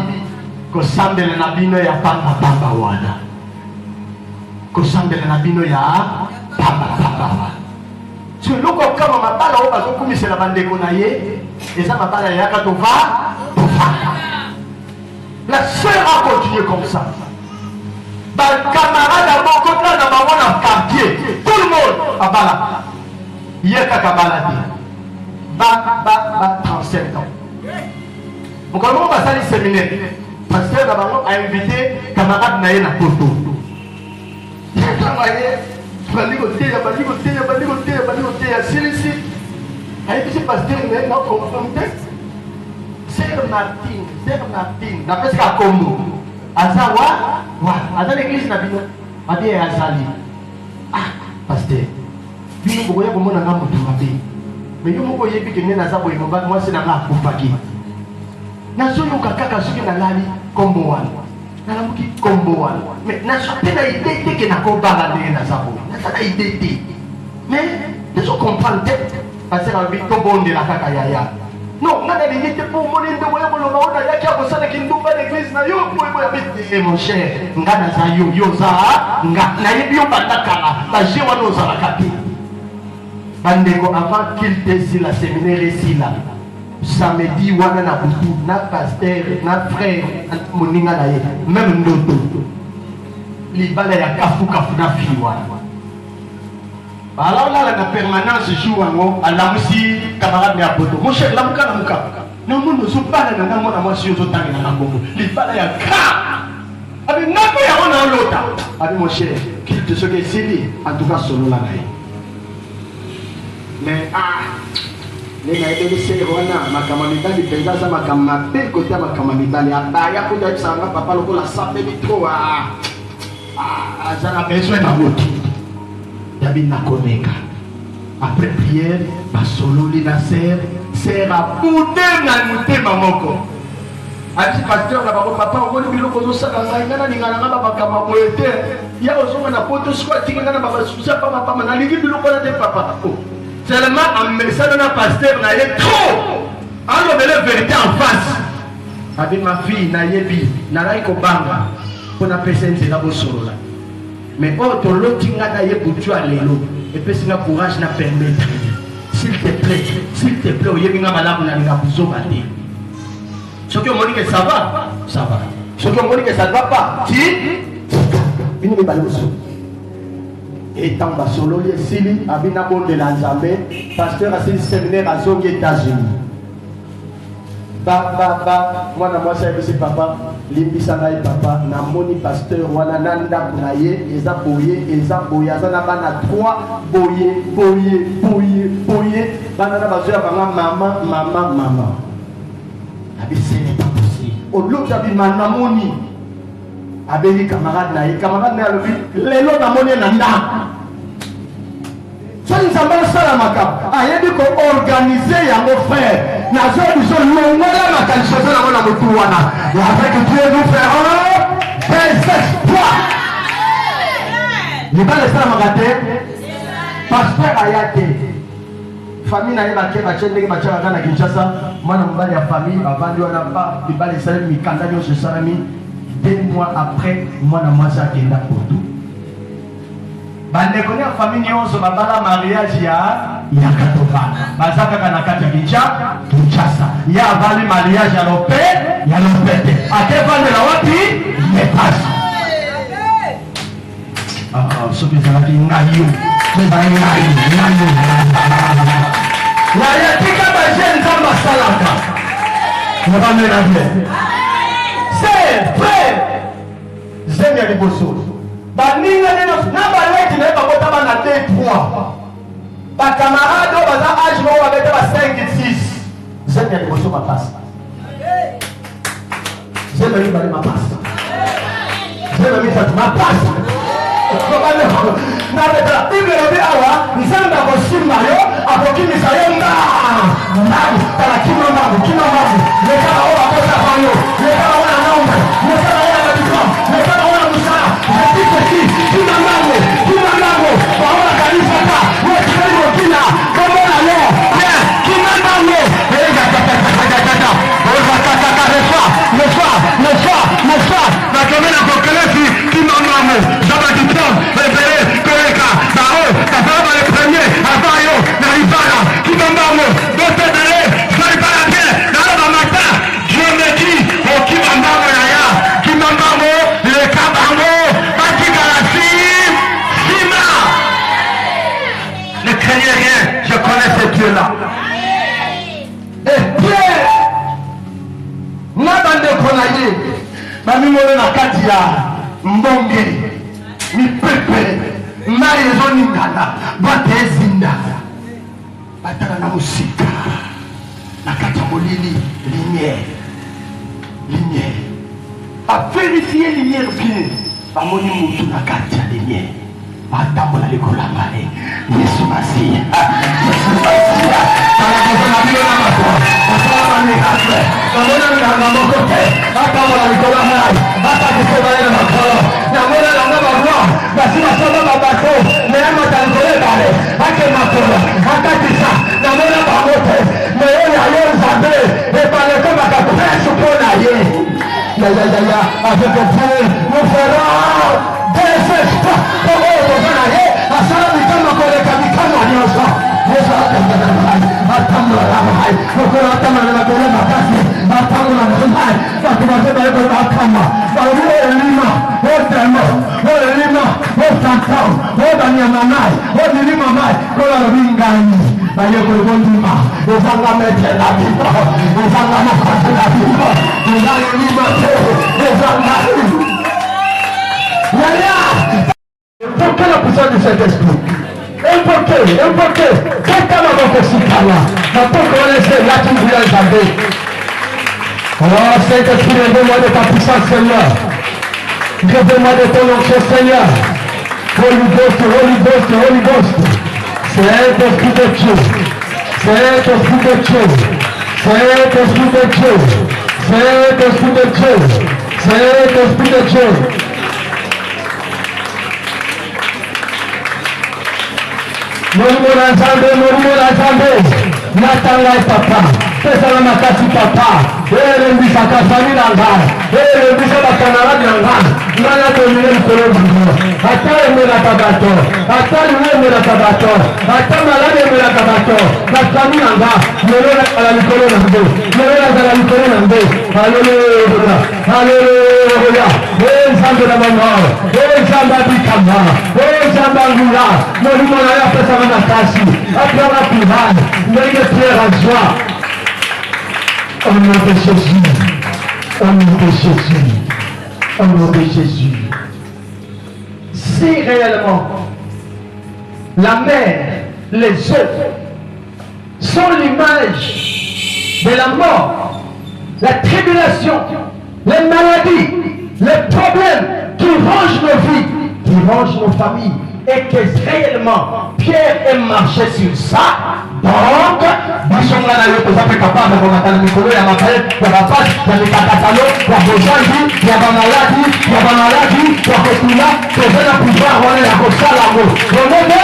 que semble le nabino ya pamba wana, que semble le nabino ya pamba. Sur le coup comme ma bala au bas comme c'est la bande konaye, et ça ma bala ya katova. La sœur a continué comme ça. Bal camarade à mon côté dans ma quartier, tout le monde a bala. Yeka kabaladi. Ba 37 ans. Donc comment on va salir séminaire? Pasteur Gabango a invité camarade Naye na Poto. Il a travaillé, bandi côté, ici. Avec ce pasteur Naye na confronté. C'est Martin, d'après ce qu'a Congo. Azawa, dans l'église na bino, Adi Azali. Ah, pasteur. Bino boya bomo na ngamu tumabe. Mais nous avons dit que nous avons dit que moi c'est dans la coupaki. Nous avons kaka suki na lali combo wan. Na lamuki combo wan. Mais nous avons pas idée que na ko bala de na sabo. Nous avons idée. Mais nous comprenons parce que on dit combo de la kaka yaya. Non, on a des idées pour mon inde boya bolo na ona yaki ko sana kindumba l'église na yo boya bete mon cher. Ngana za yo za nga na yebi yo bandakala. Ba je wana za la kati. Bandeko avant qu'il te si la séminaire ici là. Samedi wana na butu na pasteur na frère moninga na ye même ndoto. Libala ya kafu na fi wana. Alors là la permanence joue ngo alamusi camarade ya poto. Mon cher lamuka na muka. Non nous sommes pas dans na mona moi si zo tanga na Congo. Libala ya ka. Avec nako ya ona lota. Avec mon cher, qu'il te ce que c'est en tout cas solo la naï. Mais les naïbes c'est wana makamamita di penza za makamate côté makamamita ya baya ko da sanga papa loko la sape bitro ça a besoin d'un mot. David n'a koneka. Après prière, ba solo li na ser a pouder na muté mamoko. Ati pasteur na bako papa ngoni biloko zo saka ngai ngana ningana ngaba bakama moete. Ya ozonga na poto squat ngana baba susa papa na lingi biloko na te papa. Seulement en message na pasteur na ye trop. Alors la vérité en face. Avec ma fille na yebi na rai ko banga. Pona presence na bosolo la. Mais oh to lotinga na ye butu alelo. Et puis c'est courage na permettre. S'il te plaît, oyebinga malamu na linga buzoba te. Ceux qui ont dit que ça va. Ceux qui ont dit que ça ne va pas, si, ils ne vont pas le faire. Et tant que solo lié sili, abina bon de l'Anzambé, pasteur a fait séminaire à Zongi États-Unis. Moi c'est papa, limbisanaï papa, namoni pasteur, wana nanda kunaye, eza boye, azana bana 3 boye, banana bazoya banga maman. Ce n'est pas possible. Au-delà de Manamoni, avec les camarades, les lots d'amoni nanda. Ça nous a ça la macabre. Il y a des organisés, mon frère. Nous avons la qualification de la Moutouana. Et avec Dieu, nous ferons des espoirs. Il n'y a pas de ça à mater. Pasteur Ayate. Famille na yeba ke bache ndenge bache na Kinshasa mwana mobali ya famille avandi wana pa bibali salami mikanda nyonso salami 2 mois après mwana mwasi akenda poto bandeko ya famille nyonso babala mariage ya katova baza kaka na kati ya Kinshasa ya avali mariage ya lopete akevande la wapi nepasi soki ezalaki ngayo la yatika baje nzamba salaka na ba ménager c'est vrai zenya liboso baninga neno na ba leki na ba bota ba na 2-3 ba camarade baza âge mo ba beta ba 5-6 zenya liboso ba passe zenya liboso ba passe zenya liboso ba passe na beta Bible obi awa nzamba ko simbayo apokimisa yonga ndamu tala kino mamu leka owa kota banyo leka owa naomba leka owa badikam leka owa musara petite kina mango baona kanisa ka wewe kina kama na leo kina mango ega tata oza tata le fa na kamera kwa kelesi kina mango zaba diplom bebere koeka bao tafaba le premier avayo na ibara kina mango dote dele sai para bien na ba mata Dieu me dit au kina mango ya kina mango le kabango batika la sima ne craignez rien je connais ce Dieu là et Pierre na bande konaye bamimolo na kati ya mbonge mipepe mai ezoningana bate ezinda batala na musika na kati ya molili lumière avérifie lumière bien bamoni mutu na kati ya lumière batambola likolo ya ngai yesu masiya namona nganga moko te batambola likolo ya ngai batakisobaele makolo namona nanga barwa basi basoma babato meyamata likolo ebale ake makolo akatisa namona bango te meyo ya yo nzambe ebaleko bakaprese mpo na ye avec Dieu nous ferons des exploits pour eux asala mikama koleka mikama nyonso kola ringani na yeko gondima ezanga mete la bibo ezanga mafate la bibo ezanga limate ezanga yaya invoquez la puissance du Saint-Esprit invoquez quelqu'un va vous citer là pour connaître la turbulence d'André. Oh Saint-Esprit, révèle-moi de ta puissance, Seigneur. Révèle-moi de ton onction, Seigneur. Holy Ghost, Holy Ghost, Holy Ghost. Saint-Esprit de Dieu. Saint-Esprit de Dieu. Saint-Esprit de Dieu. Saint-Esprit de Dieu. Saint-Esprit de Dieu. Morumo na Nzambe. Natanga papa. Pesa makasi papa. Mbisaka famille na ngai. Mbisa bakanaradi na ngai. Ngana domine likolo bango. Ata emelaka bato. Ata luna emelaka bato. Ata malade emelaka bato. Na famille na ngai. Lelo nazala likolo na ngai. Lelo nazala likolo na ngai. Haleluya. Haleluya. Nzambe na mama. Nzambe abikama. Nzambe angula. Molimo na ya pesa makasi. Apra pivane. Ndenge prière à joie. Au nom de Jésus, au nom de Jésus, au nom de Jésus. Si réellement la mer, les eaux sont l'image de la mort, la tribulation, les maladies, les problèmes qui rongent nos vies, qui rongent nos familles, et que réellement Pierre est marché sur ça, donc basonga na yo toza pe capable de matala mikolo ya mapele ya bapasi ya mikakatalo ya bozangi ya bamaladi ya kotula toza na pouvoir wana ya kosala yango omone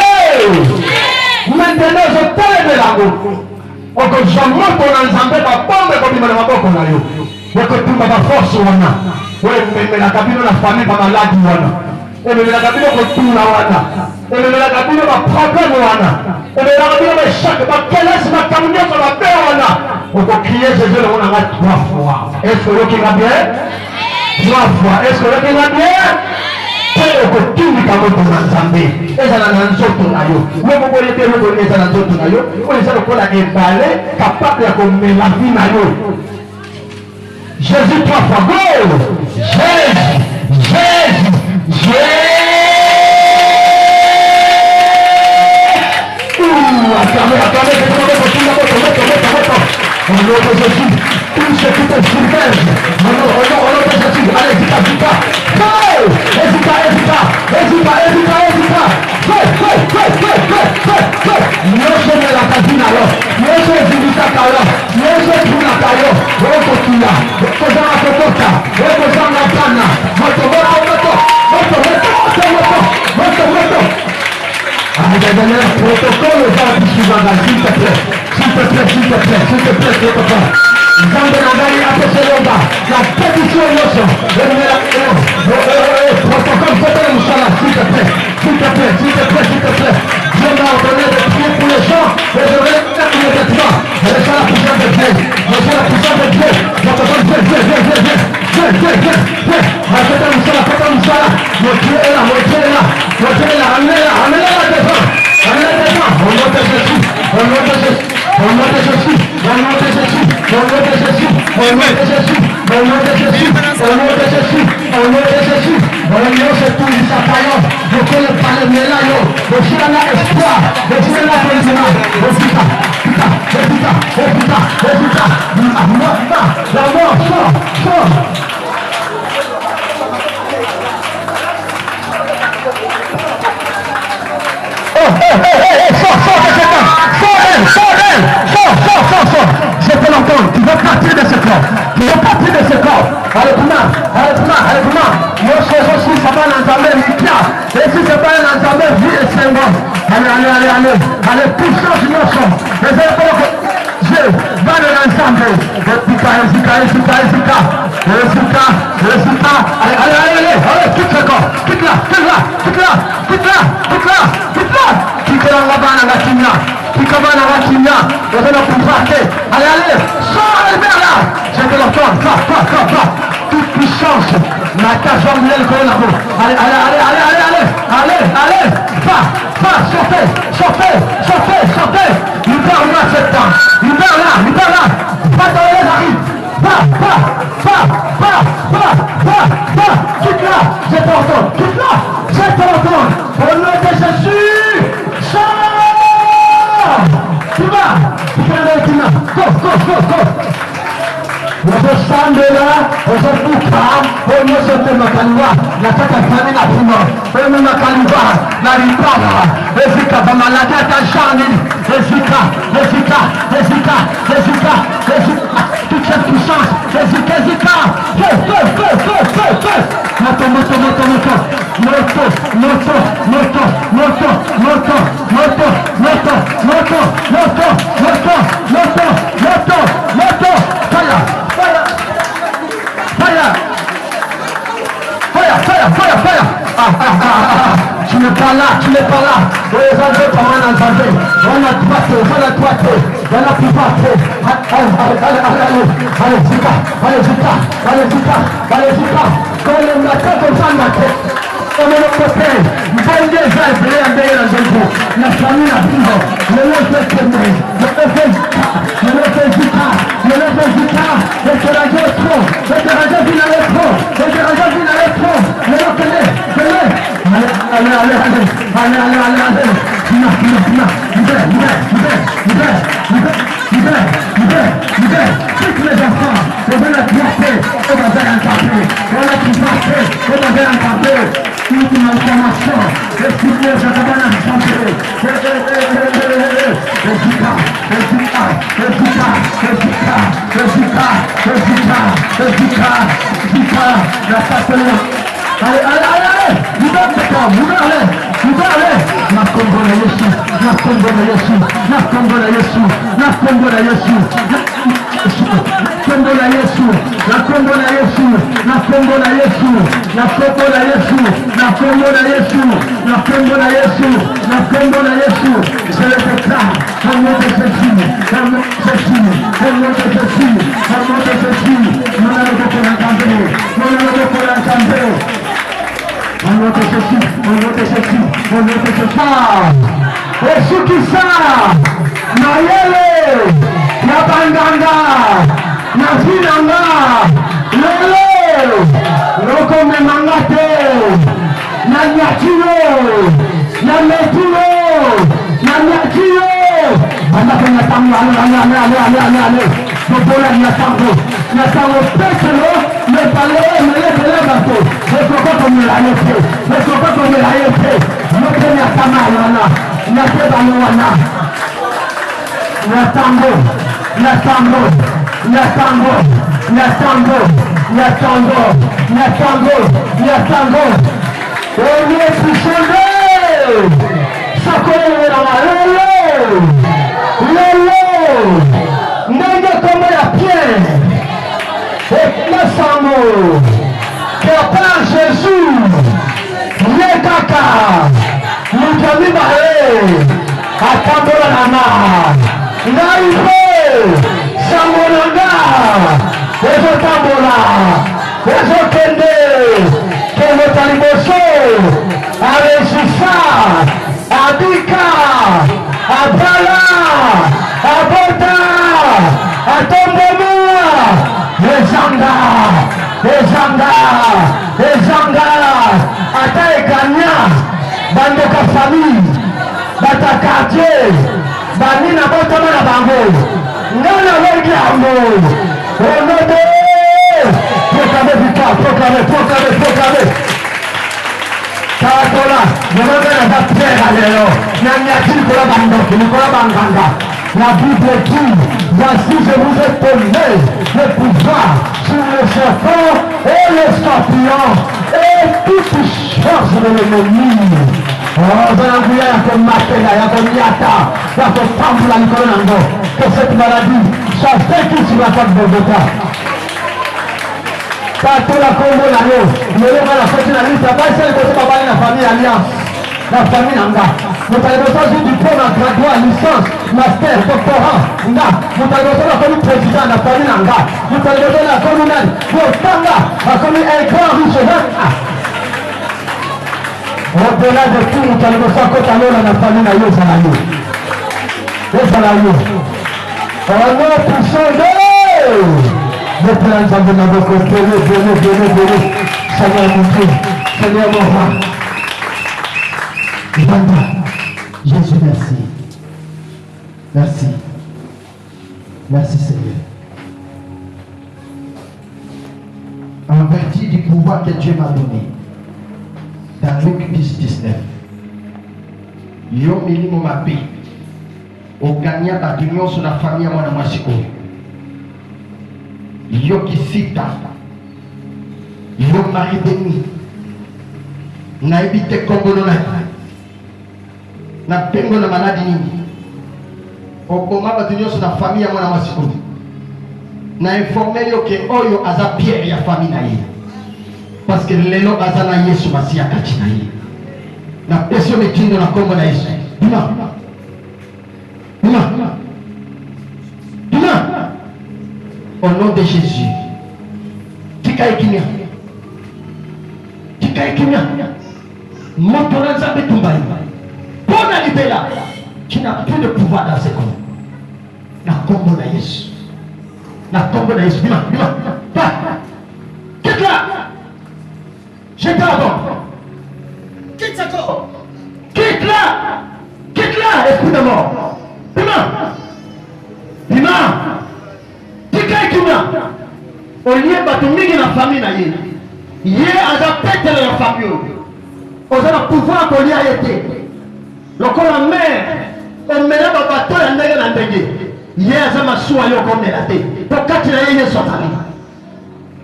maintenant ozoteleme yango okozwa moto na nzambe babombe kobima na maboko na yo okotumba baforce wana oememelaka bino na famille bamaladi wana ememelaka bino kotula wana ememelaka bino baproblème wana ememelaka bino bashake bakelesi makambo nyonso mabe wana okokrie jésus nango nanga 3 fois. Est-ce que oyokinga bien 3 fois? Est-ce que oyokinga bien mpe okotindika moto na nzambe ezala na nzoto na yo mokoboye te moto eza na nzoto na yo oyo eza lokola ebale capable ya komela vi na yo. Jésus 3 fois. Go! Jésus. Au nom de Jésus, tout ce qui te submerge, au nom de Jésus, allez, hésita. Nyoshe la kabina yo, nyoshe zibitaka yo, nyoshe tunaka yo, okokia, okozanga kokota, okozanga pana, moto. Le protocole va suivre, s'il te plaît, protocole. Nzambe na ngai apesoloba la pétition nyonso protocole faites mosala s'il te plaît. Dieu m'a ordonné de prier pour les gens et je vais immédiatement laisser la puissance de Dieu. Protocole, faites mosala. Mon Dieu est là, amenez-la devant. Au nom de Jésus. Je peux l'entendre, tu veux partir de ce corps. Allez, nos choses aussi, ça va l'ensemble, et si c'est pas l'ensemble, vie et Seigneur. Allez, puissance innocent. Dieu va de l'ensemble. Allez, quitte le corps, quitte-la. Allez, sors vers là. Je te l'entends, toute puissance La cage va mouiller le colonne. Allez, allez, allez, allez, allez, allez, allez, allez, va, sortez, sortez, sortez, sortez. Libère là cette temps. Libère là, va dans les arrives. Va, quitte là, j'ai pas entendu, quitte là, j'ai pas entendu. Au nom de Jésus, sors. Tu vas, go. Wazosambela, wazovuka, omozote makaliwa, nataka fani na puma, ome makaliwa, na ripala, ezika bamalaka tajani, ezika, toute cette puissance, ezika, feu, moto, fire. Tu n'es pas là. Les enjeux comme un enjeu. On a droité. Allez, Zika. Quand le matin, comme ça, ma tête. Comme le côté, bonne déjà, la famille a vivre, le nom fait aimer, le nom fait Zika, le terrain trop, toutes les enfants, on va la piacer, on va faire un café, on va la piacer, on va faire un café, une information, expliquez, je vais faire un café, la passe-là. Allez, vous allez. Nakombo na Yesu. Je le déclare, au nom de Jésus, Esukisa, Mayele, Yapanganga, Nazinanga, Lele, Rokome Mangate, Nanyatiro, Nametiro, allez, Bobola Nyatango, Petro, le palais, le bateau, le coco comme la yété, le premier Tamayana, Nyatebawana, Nyatango, on est touché, Lolo, ndenge kombo ya Pierre, et Masamo, que par Jésus, Yekaka, Mutami Bae, Akambola Nama, Naïfe, Samonanga, Ezotambola, Ezokende, Kemotaliboso, Aresisa, Abika, Abala, Abota, Atomboma, Ezanga, Ataekanya, Bandoka famille, Bata quartier, Banina Botama na Bango, Nana Wengi Amo, Onobe, proclamez victoire, proclamez. Katola, Monobe na Pierre Alelo, Nanyati Nicolas Bandoki, Nicolas Banganga. La Bible dit, voici je vous ai donné le pouvoir sur le serpent et le scorpion et toute chose de l'ennemi. Oh, Zananguya comme Matela, comme Yata, comme Pamphla Nicolango, que cette maladie soit vaincue sur la porte de Bogota. Katola Congo Nano, le nom de la fête de la liste, pas celle que c'est pas la famille Alliance, la famille Nanga. Nous avons besoin du diplôme à graduat, licence, master, doctorat, nous avons besoin de la famille président na famille nanga moto alibota na komi nani botanga akomi un grand riche au-delà de tout moto alibosa kota lola na famille na yo ezala yo au nom puissant de notre ensemble na boko béni Seigneur mon Dieu Seigneur mon roi Banda Jésus merci Seigneur. En vertu du pouvoir que Dieu m'a donné, dans Luc 10:19, yo milimo mabe, au gagnant à l'union sur la famille à mon amasiko, yo kisita, yo mari béni, na évité Congo na pengo na maladi nini. Okoma batunyo sur la famille à mon amasiko. Na informé yo que oyo aza pierre ya famille na ye. Parce que lelo aza na Yesu Masia kati na ye. Na peso metindo na kombo na Yesu. Dima. Au nom de Jésus. Tika ekimia. Motola nzambe tumbai. Pona libela. Qui n'a plus de pouvoir dans ce corps. Na kombo na Yesu. Bima. Quitte là. J'ai pas avant. Quitte ce corps. Quitte là, esprit de mort. Bima. Tika ekuna. Au lieu batumiki na famille na ye. Ye aza petele la famille. Oza pouvoir ko lia yete. Lokola mère. On met là bateau ya ndenge na ndenge. Ye aza masuwa yo komela te. Pokati na ye sotali.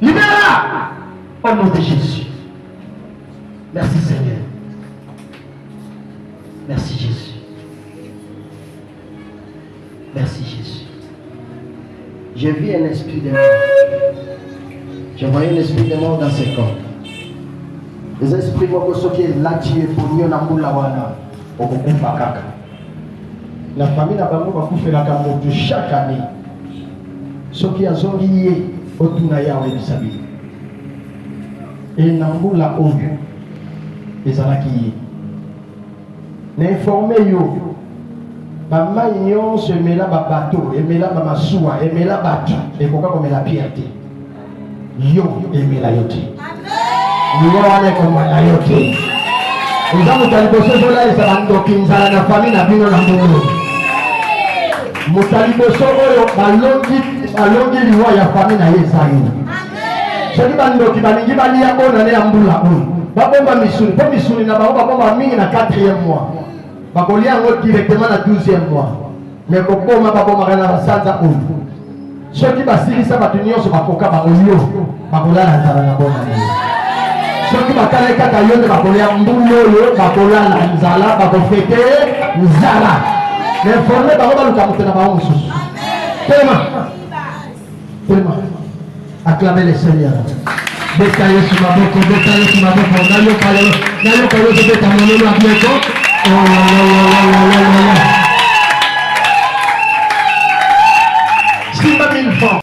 Libéra au nom de Jésus. Merci Seigneur. Merci Jésus. Je vis un esprit de mort. Je vois un esprit de mort dans ce corps. Les esprits qui est là qui est pour nous na mula wana okukufa kaka. La famille n'a pas fait la camoufle chaque année. Ce qui a zongié au Tunaya ou Ebisabi. Et Namboula Ogu. Et Zalaki. N'informez yo. Maman yon se met là bateau, et met là mamasua, et met là bateau, et pourquoi comme la piété. Yo, et met la yote. Yo, on est comme la yote. Nous avons talibosé de là, et ça va nous kinzala na famille na bino na mbolo. Mutaliboso oyo balongi liwa ya famille na yesayo. Soki bandoki balingi balia bona ne ambula oyo. Babomba misuni, po misuni na babomba mingi na 4e mois. Bakolia yango directement na 12e mois. Mais kokoma babomba kana basanza oyo. Soki basilisa bato nyonso bakoka baoyo, bakolala nzala na bona ne. Soki bakala kaka yonde bakolia mbulu oyo, bakolala nzala, bakofete nzala. Mais formé par le camouflage dans tellement. Acclamez le Seigneur. Détaillez sur ma boque,